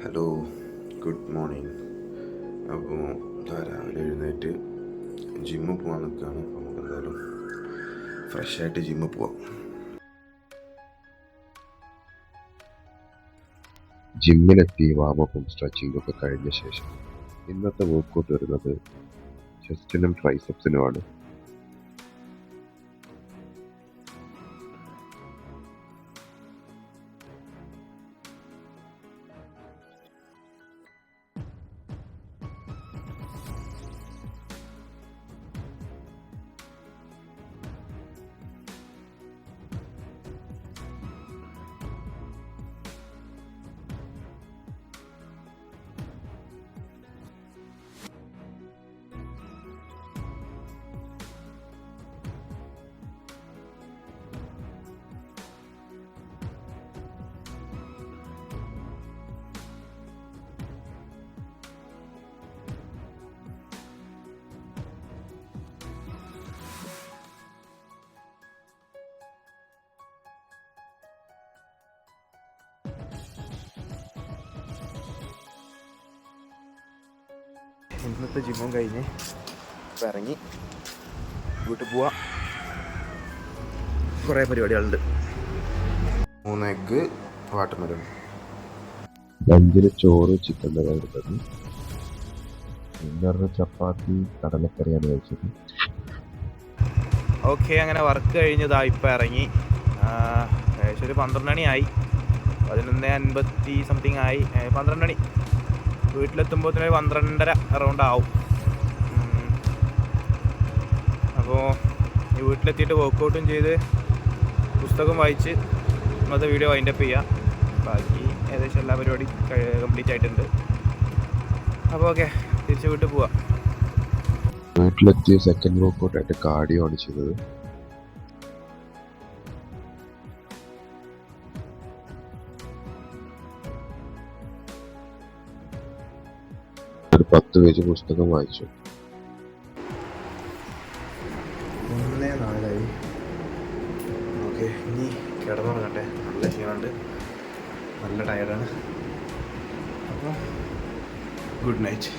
Hello, good morning. അപ്പോൾ രാവിലെ എഴുന്നേറ്റ് ജിമ്മിൽ പോകാൻ നിൽക്കുകയാണ്. അപ്പോൾ നമുക്ക് എന്തായാലും ഫ്രഷായിട്ട് ജിമ്മിൽ പോവാം. ജിമ്മിലെത്തി വാമപ്പും സ്ട്രെച്ചിങ്ങും ഒക്കെ കഴിഞ്ഞ ശേഷം ഇന്നത്തെ വർക്കൗട്ട് വരുന്നത് ചെസ്റ്റിനും ട്രൈസെപ്സിനുമാണ്. ഇന്നത്തെ ജിമ്മും കഴിഞ്ഞ് ഇപ്പം ഇറങ്ങി വീട്ടിൽ പോവാം. കുറേ പരിപാടികളുണ്ട്. 3 എഗ്ഗ് വാട്ടർമെലൺ, ലഞ്ചിന് ചോറ് ചിക്കൻ കറി എടുത്തത്, ഡിന്നറിന് ചപ്പാത്തി കടലക്കറിയാണ് കഴിച്ചത്. ഓക്കെ, അങ്ങനെ വർക്ക് കഴിഞ്ഞതാ ഇപ്പം ഇറങ്ങി. ഏകദേശം ഒരു 12 മണിയായി, 11:50 സംതിങ് ആയി. 12 മണി വീട്ടിലെത്തുമ്പോൾ തന്നെ 12:30 അറൗണ്ട് ആവും. അപ്പോൾ ഈ വീട്ടിലെത്തിയിട്ട് വർക്കൗട്ടും ചെയ്ത് പുസ്തകം വായിച്ച് ഇന്നത്തെ വീഡിയോ വൈൻഡപ്പ് ചെയ്യാം. ബാക്കി ഏകദേശം എല്ലാ പരിപാടിയും കംപ്ലീറ്റ് ആയിട്ടുണ്ട്. അപ്പോൾ ഓക്കെ, തിരിച്ച് വീട്ടിൽ പോവാം. വീട്ടിലെത്തി സെക്കൻഡ് വർക്കൗട്ടായിട്ട് കാർഡിയോ ആണ് ചെയ്തത്. ഒരു 10 പേജ് പുസ്തകം വായിച്ചു. 1:04 ഓക്കെ, ഇനി കിടന്നുറങ്ങട്ടെ. നല്ല ക്ഷീണമുണ്ട്, നല്ല ടയർഡാണ്. അപ്പോൾ ഗുഡ് നൈറ്റ്.